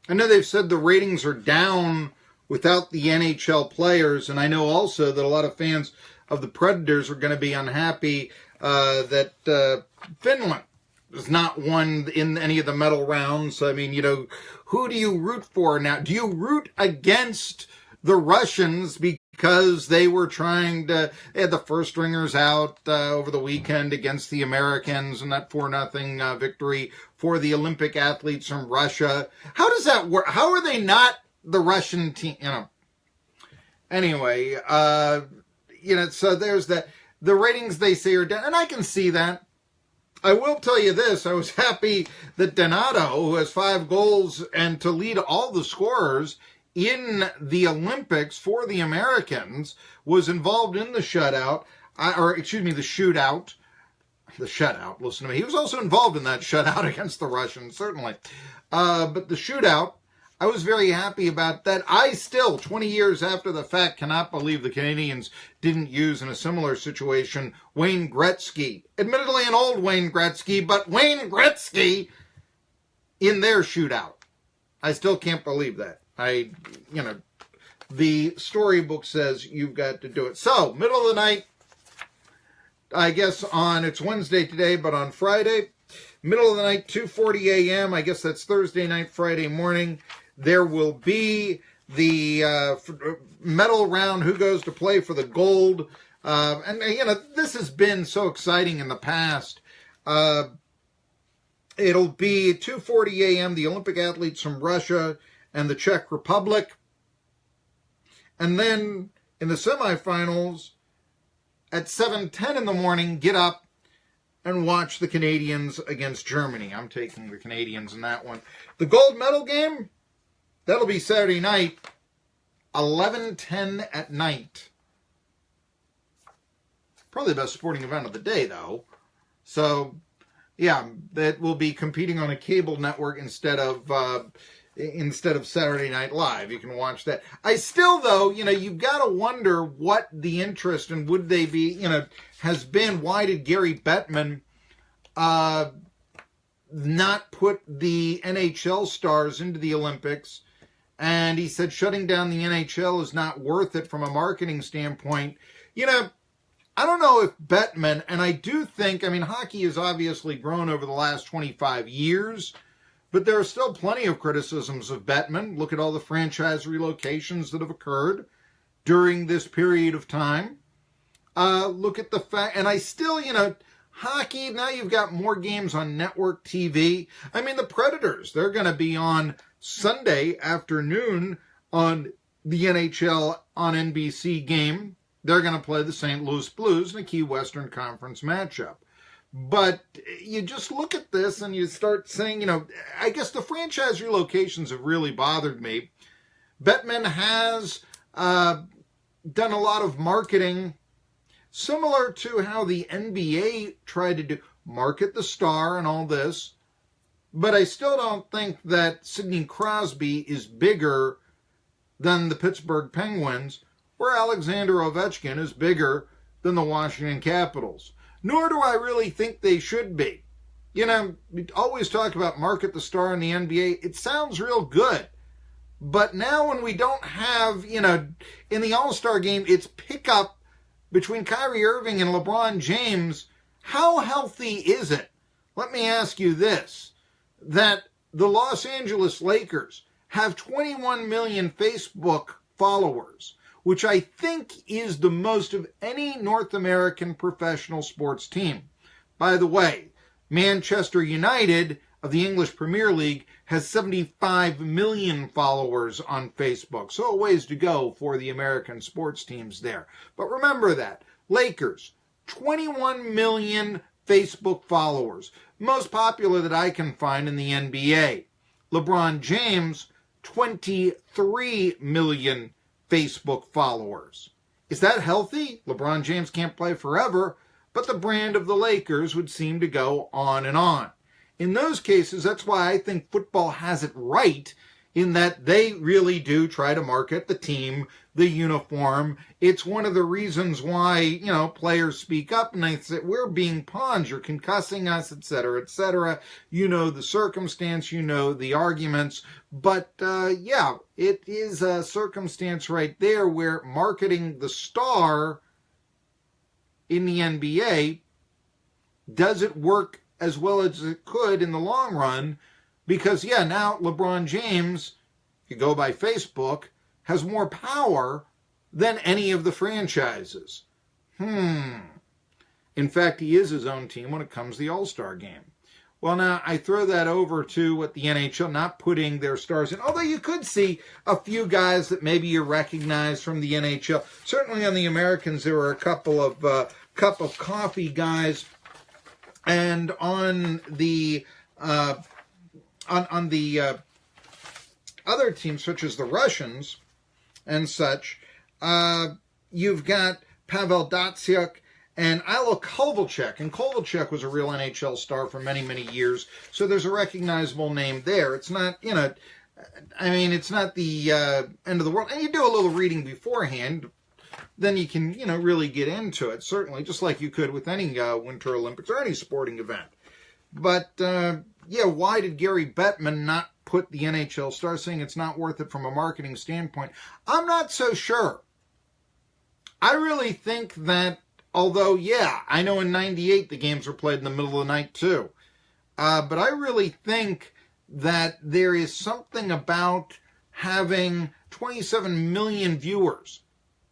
I know they've said the ratings are down without the NHL players, and I know also that a lot of fans of the Predators are going to be unhappy that Finland has not won in any of the medal rounds. I mean, who do you root for now? Do you root against the Russians because they were they had the first stringers out over the weekend against the Americans and that 4-0 victory for the Olympic athletes from Russia? How does that work? How are they not the Russian team? Anyway, so there's that. The ratings, they say, are down, and I can see that. I will tell you this, I was happy that Donato, who has 5 goals and to lead all the scorers in the Olympics for the Americans, was involved in the shootout. The shutout, listen to me. He was also involved in that shutout against the Russians, certainly. But the shootout, I was very happy about that. I still, 20 years after the fact, cannot believe the Canadians didn't use, in a similar situation, Wayne Gretzky. Admittedly an old Wayne Gretzky, but Wayne Gretzky in their shootout. I still can't believe that. The storybook says you've got to do it. So, middle of the night, I guess it's Wednesday today, but on Friday, middle of the night, 2:40 a.m., I guess that's Thursday night, Friday morning, there will be the medal round, who goes to play for the gold. This has been so exciting in the past. It'll be 2:40 a.m., the Olympic athletes from Russia and the Czech Republic. And then in the semifinals, at 7:10 in the morning, get up and watch the Canadians against Germany. I'm taking the Canadians in that one. The gold medal game, that'll be Saturday night, 11:10 at night. Probably the best sporting event of the day, though. So, yeah, that will be competing on a cable network instead of Saturday Night Live. You can watch that. I still, though, you've got to wonder what the interest and would they be, has been. Why did Gary Bettman not put the NHL stars into the Olympics? And he said shutting down the NHL is not worth it from a marketing standpoint. I don't know if Bettman, and I do think, hockey has obviously grown over the last 25 years, but there are still plenty of criticisms of Bettman. Look at all the franchise relocations that have occurred during this period of time. Look at the fact, and I still, hockey, now you've got more games on network TV. The Predators, they're going to be on Sunday afternoon on the NHL on NBC game. They're going to play the St. Louis Blues in a Key Western Conference matchup. But you just look at this and you start saying, I guess the franchise relocations have really bothered me. Bettman has done a lot of marketing similar to how the NBA tried to do, market the star and all this. But I still don't think that Sidney Crosby is bigger than the Pittsburgh Penguins, or Alexander Ovechkin is bigger than the Washington Capitals. Nor do I really think they should be. We always talk about market the star in the NBA. It sounds real good. But now when we don't have, in the All-Star game, it's pickup between Kyrie Irving and LeBron James. How healthy is it? Let me ask you this, that the Los Angeles Lakers have 21 million Facebook followers, which I think is the most of any North American professional sports team. By the way, Manchester United of the English Premier League has 75 million followers on Facebook. So a ways to go for the American sports teams there. But remember that. Lakers, 21 million Facebook followers. Most popular that I can find in the NBA. LeBron James, 23 million Facebook followers. Is that healthy? LeBron James can't play forever, but the brand of the Lakers would seem to go on and on. In those cases, that's why I think football has it right in that they really do try to market the team, the uniform. It's one of the reasons why, players speak up and they say, we're being pawns, you're concussing us, etc., etc. You know the circumstance, you know the arguments. But, it is a circumstance right there where marketing the star in the NBA, does it work as well as it could in the long run? Because, now LeBron James, if you go by Facebook, has more power than any of the franchises. In fact, he is his own team when it comes to the All-Star game. Well, now, I throw that over to what the NHL, not putting their stars in. Although you could see a few guys that maybe you recognize from the NHL. Certainly on the Americans, there were a couple of cup of coffee guys. And on the other teams, such as the Russians and such, you've got Pavel Datsyuk and Ilo Kovalchuk. And Kovalchuk was a real NHL star for many, many years. So there's a recognizable name there. It's not, it's not the end of the world. And you do a little reading beforehand, then you can, really get into it, certainly, just like you could with any Winter Olympics or any sporting event. But, why did Gary Bettman not put the NHL star, saying it's not worth it from a marketing standpoint? I'm not so sure. I really think that, although, I know in 98 the games were played in the middle of the night too. But I really think that there is something about having 27 million viewers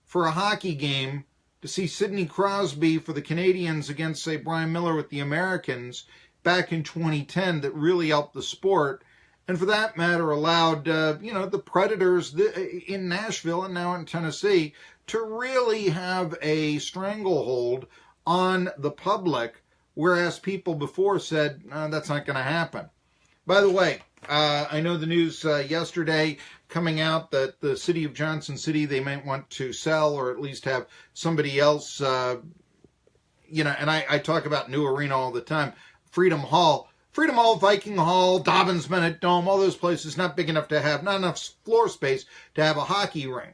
for a hockey game to see Sidney Crosby for the Canadians against, say, Brian Miller with the Americans back in 2010 that really helped the sport. And for that matter, allowed, the Predators in Nashville and now in Tennessee to really have a stranglehold on the public, whereas people before said, that's not going to happen. By the way, I know the news yesterday coming out that the city of Johnson City, they might want to sell or at least have somebody else, and I talk about new arena all the time, Freedom Hall, Viking Hall, Dobbins Bennett Dome, all those places not big enough to have, not enough floor space to have a hockey rink.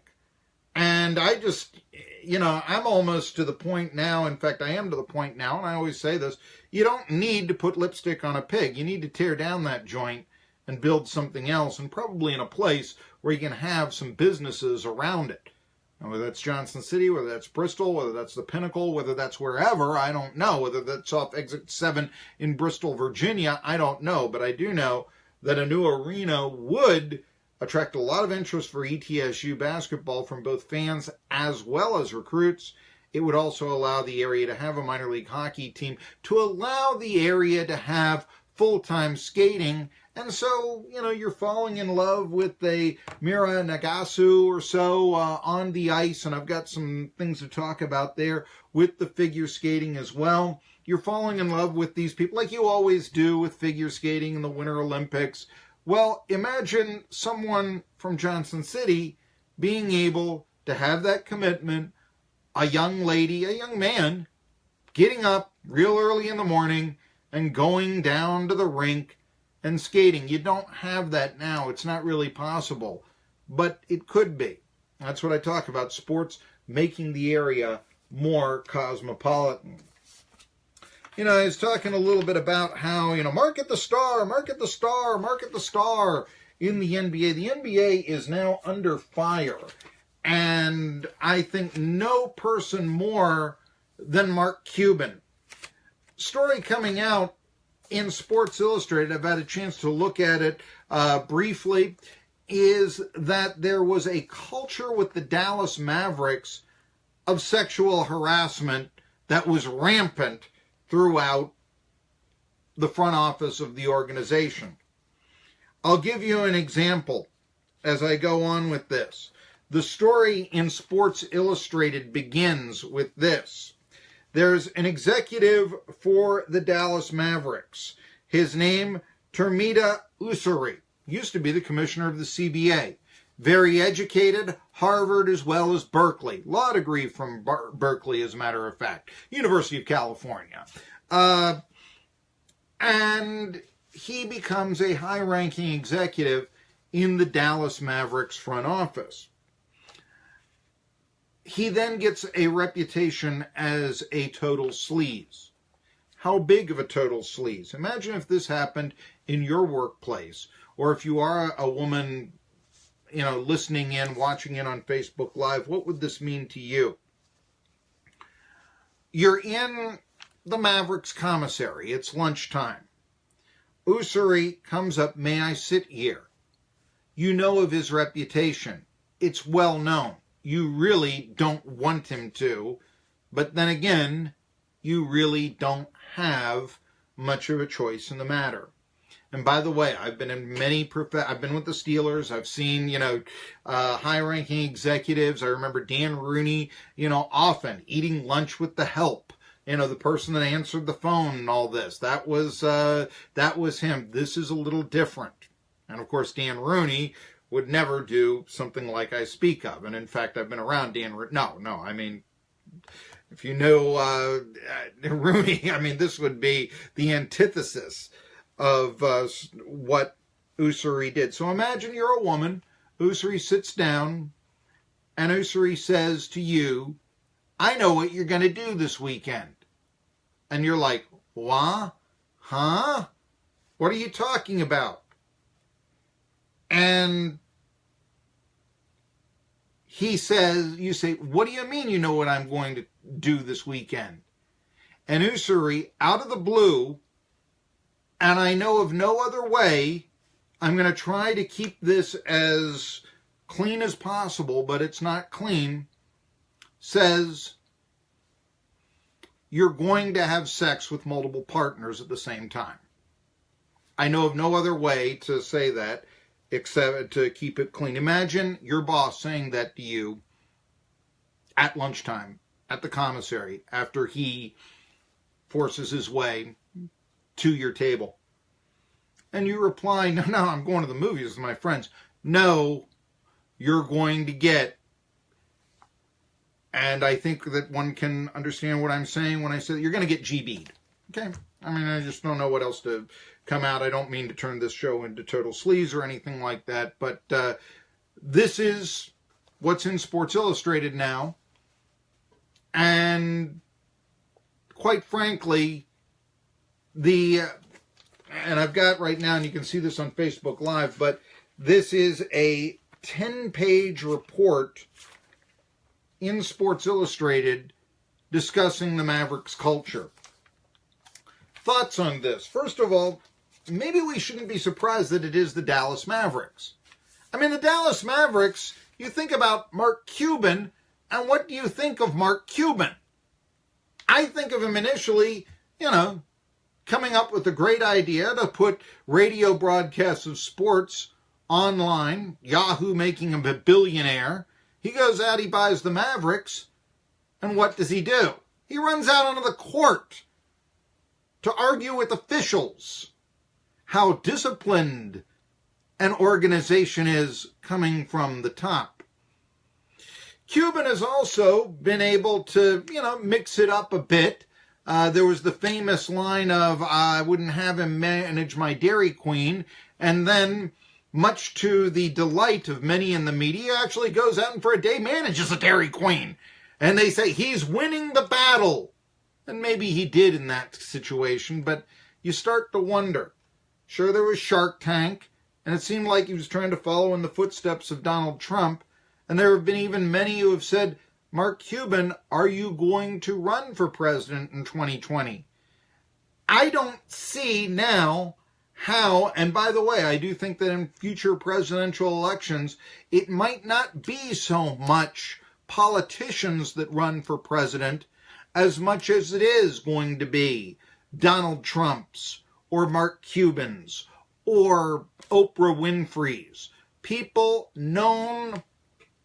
And I just, I'm almost to the point now, in fact, I am to the point now, and I always say this, you don't need to put lipstick on a pig. You need to tear down that joint and build something else, and probably in a place where you can have some businesses around it. And whether that's Johnson City, whether that's Bristol, whether that's the Pinnacle, whether that's wherever, I don't know. Whether that's off Exit 7 in Bristol, Virginia, I don't know. But I do know that a new arena would attract a lot of interest for ETSU basketball from both fans as well as recruits. It would also allow the area to have a minor league hockey team, to allow the area to have full-time skating. And so, you're falling in love with a Mira Nagasu or so on the ice, and I've got some things to talk about there with the figure skating as well. You're falling in love with these people like you always do with figure skating in the Winter Olympics. Well, imagine someone from Johnson City being able to have that commitment, a young lady, a young man, getting up real early in the morning and going down to the rink and skating. You don't have that now. It's not really possible, but it could be. That's what I talk about, sports making the area more cosmopolitan. I was talking a little bit about how, market the star in the NBA. The NBA is now under fire. And I think no person more than Mark Cuban. Story coming out in Sports Illustrated, I've had a chance to look at it briefly, is that there was a culture with the Dallas Mavericks of sexual harassment that was rampant throughout the front office of the organization. I'll give you an example as I go on with this. The story in Sports Illustrated begins with this. There's an executive for the Dallas Mavericks. His name, Termita Usuri, used to be the commissioner of the CBA. Very educated, Harvard as well as Berkeley. Law degree from Berkeley, as a matter of fact. University of California. And he becomes a high-ranking executive in the Dallas Mavericks front office. He then gets a reputation as a total sleaze. How big of a total sleaze? Imagine if this happened in your workplace, or if you are a woman, listening in, watching in on Facebook Live, what would this mean to you? You're in the Mavericks commissary. It's lunchtime. Usuri comes up, "May I sit here?" You know of his reputation. It's well known. You really don't want him to, but then again, you really don't have much of a choice in the matter. And by the way, I've been in I've been with the Steelers. I've seen, high-ranking executives. I remember Dan Rooney, often eating lunch with the help. The person that answered the phone and all this. That was him. This is a little different. And of course, Dan Rooney would never do something like I speak of. And in fact, I've been around Dan Rooney. No, I mean, if you know Rooney, this would be the antithesis of what Usuri did. So imagine you're a woman. Usuri sits down, and Usuri says to you, "I know what you're going to do this weekend." And you're like, "What? Huh? What are you talking about?" And you say, "What do you mean you know what I'm going to do this weekend?" And Usuri, out of the blue, and I know of no other way, I'm going to try to keep this as clean as possible, but it's not clean, says, "You're going to have sex with multiple partners at the same time." I know of no other way to say that except to keep it clean. Imagine your boss saying that to you at lunchtime, at the commissary, after he forces his way to your table. And you reply, "No, I'm going to the movies with my friends." "No, you're going to get," and I think that one can understand what I'm saying when I say that you're going to get GB'd. Okay? I just don't know what else to come out. I don't mean to turn this show into total sleaze or anything like that, but this is what's in Sports Illustrated now. And quite frankly, and I've got right now, and you can see this on Facebook Live, but this is a 10-page report in Sports Illustrated discussing the Mavericks culture. Thoughts on this? First of all, maybe we shouldn't be surprised that it is the Dallas Mavericks. The Dallas Mavericks, you think about Mark Cuban, and what do you think of Mark Cuban? I think of him initially, coming up with a great idea to put radio broadcasts of sports online, Yahoo making him a billionaire. He goes out, he buys the Mavericks, and what does he do? He runs out onto the court to argue with officials how disciplined an organization is coming from the top. Cuban has also been able to, mix it up a bit. There was the famous line of, "I wouldn't have him manage my Dairy Queen," and then, much to the delight of many in the media, actually goes out and for a day manages a Dairy Queen. And they say he's winning the battle. And maybe he did in that situation, but you start to wonder. Sure, there was Shark Tank, and it seemed like he was trying to follow in the footsteps of Donald Trump. And there have been even many who have said, "Mark Cuban, are you going to run for president in 2020? I don't see now how, and by the way, I do think that in future presidential elections, it might not be so much politicians that run for president as much as it is going to be Donald Trump's or Mark Cuban's or Oprah Winfrey's. People known,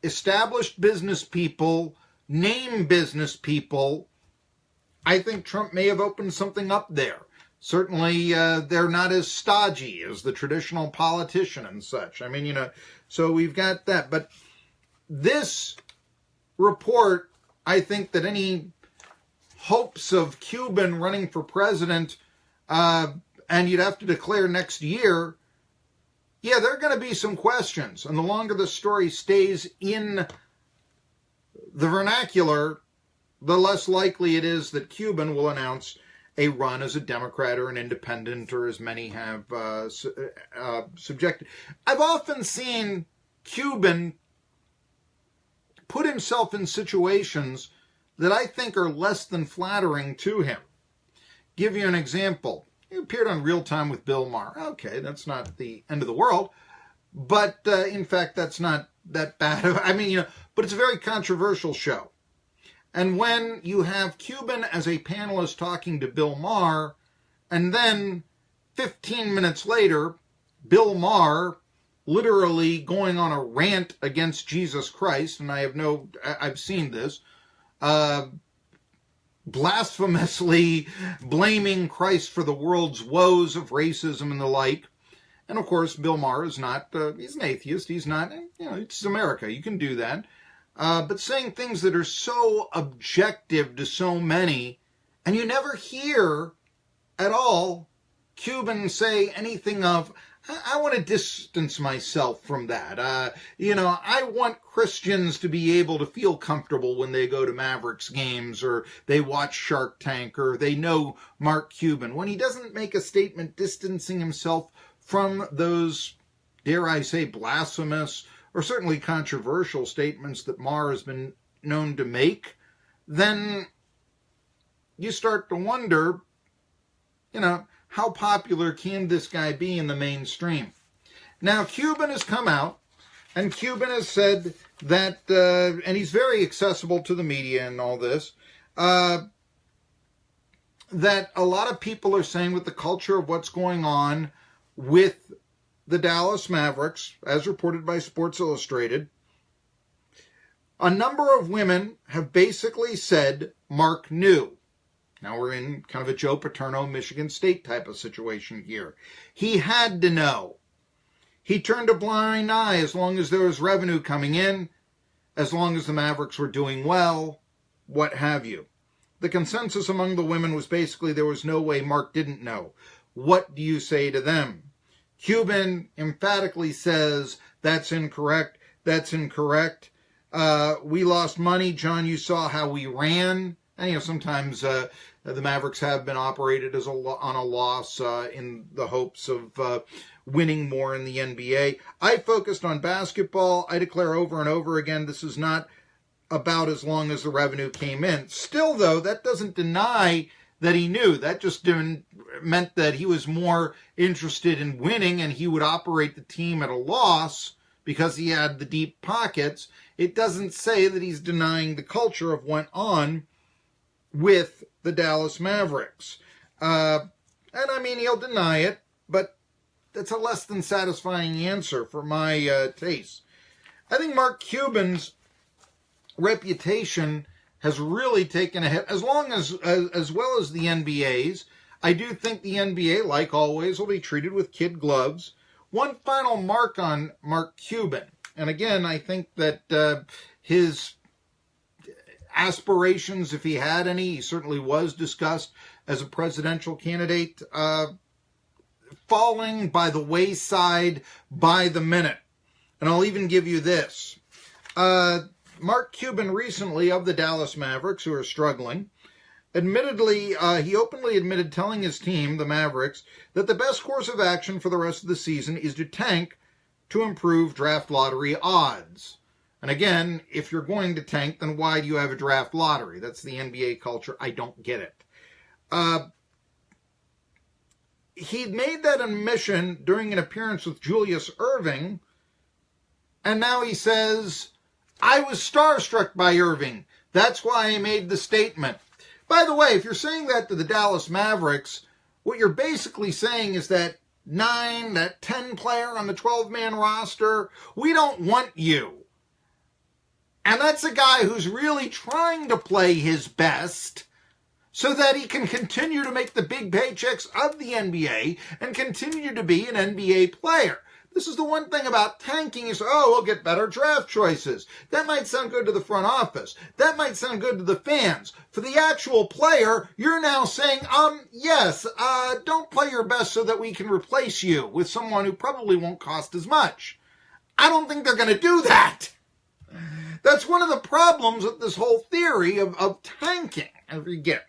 established business people, name business people. I think Trump may have opened something up there. Certainly, they're not as stodgy as the traditional politician and such. So we've got that. But this report, I think that any hopes of Cuban running for president, and you'd have to declare next year, yeah, there are going to be some questions. And the longer the story stays in the vernacular, the less likely it is that Cuban will announce a run as a Democrat or an independent, or as many have subjected. I've often seen Cuban put himself in situations that I think are less than flattering to him. Give you an example. He appeared on Real Time with Bill Maher. Okay, that's not the end of the world, but in fact, that's not that bad. I mean, but it's a very controversial show. And when you have Cuban as a panelist talking to Bill Maher, and then 15 minutes later, Bill Maher literally going on a rant against Jesus Christ, and I've seen this, blasphemously blaming Christ for the world's woes of racism and the like. And of course, Bill Maher is not, he's an atheist. He's not, it's America. You can do that. But saying things that are so objective to so many, and you never hear at all Cuban say anything of, I want to distance myself from that. I want Christians to be able to feel comfortable when they go to Mavericks games, or they watch Shark Tank, or they know Mark Cuban. When he doesn't make a statement distancing himself from those, dare I say, blasphemous or certainly controversial statements that Maher has been known to make, then you start to wonder, how popular can this guy be in the mainstream? Now, Cuban has come out, and Cuban has said that, and he's very accessible to the media and all this, that a lot of people are saying with the culture of what's going on with the Dallas Mavericks, as reported by Sports Illustrated, a number of women have basically said Mark knew. Now we're in kind of a Joe Paterno, Michigan State type of situation here. He had to know. He turned a blind eye as long as there was revenue coming in, as long as the Mavericks were doing well, what have you. The consensus among the women was basically there was no way Mark didn't know. What do you say to them? Cuban emphatically says, that's incorrect, that's incorrect. We lost money. John, you saw how we ran. And, sometimes the Mavericks have been operated on a loss in the hopes of winning more in the NBA. I focused on basketball. I declare over and over again, this is not about as long as the revenue came in. Still, though, that doesn't deny that he knew. That just meant that he was more interested in winning, and he would operate the team at a loss because he had the deep pockets. It doesn't say that he's denying the culture of what went on with the Dallas Mavericks. And I mean, he'll deny it, but that's a less than satisfying answer for my taste. I think Mark Cuban's reputation has really taken a hit, as well as the NBA's. I do think the NBA, like always, will be treated with kid gloves. One final mark on Mark Cuban. And again, I think that his aspirations, if he had any, he certainly was discussed as a presidential candidate, falling by the wayside by the minute. And I'll even give you this. Mark Cuban recently, of the Dallas Mavericks, who are struggling, he openly admitted telling his team, the Mavericks, that the best course of action for the rest of the season is to tank to improve draft lottery odds. And again, if you're going to tank, then why do you have a draft lottery? That's the NBA culture. I don't get it. He made that admission during an appearance with Julius Erving, and now he says, I was starstruck by Irving. That's why I made the statement. By the way, if you're saying that to the Dallas Mavericks, what you're basically saying is that 10 player on the 12-man roster, we don't want you. And that's a guy who's really trying to play his best so that he can continue to make the big paychecks of the NBA and continue to be an NBA player. This is the one thing about tanking. You say, oh, we'll get better draft choices. That might sound good to the front office. That might sound good to the fans. For the actual player, you're now saying, yes, don't play your best so that we can replace you with someone who probably won't cost as much. I don't think they're going to do that. That's one of the problems with this whole theory of tanking. I forget.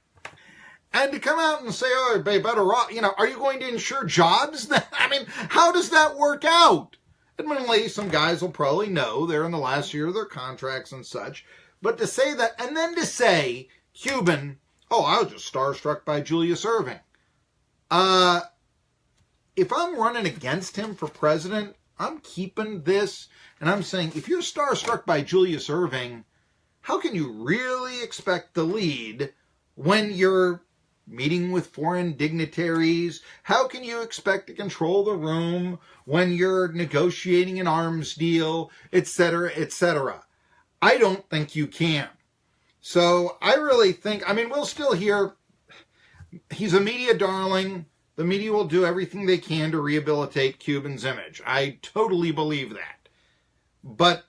And to come out and say, oh, they better off, are you going to insure jobs? I mean, how does that work out? Admittedly, some guys will probably know they're in the last year of their contracts and such. But to say that, and then to say, Cuban, oh, I was just starstruck by Julius Erving. If I'm running against him for president, I'm keeping this. And I'm saying, if you're starstruck by Julius Erving, how can you really expect to lead when you're meeting with foreign dignitaries? How can you expect to control the room when you're negotiating an arms deal, etc., etc.? I don't think you can. So I really think, we'll still hear he's a media darling. The media will do everything they can to rehabilitate Cuban's image. I totally believe that. But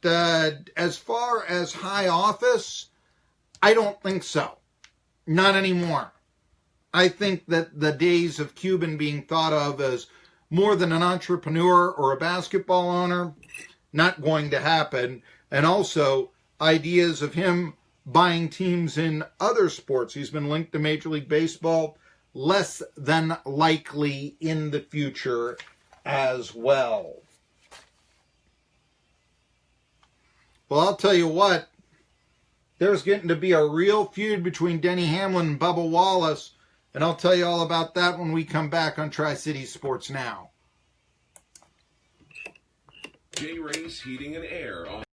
as far as high office, I don't think so. Not anymore. I think that the days of Cuban being thought of as more than an entrepreneur or a basketball owner, not going to happen. And also ideas of him buying teams in other sports. He's been linked to Major League Baseball, less than likely in the future as well. Well, I'll tell you what, there's getting to be a real feud between Denny Hamlin and Bubba Wallace. And I'll tell you all about that when we come back on Tri-Cities Sports Now. J-Race Heating and Air on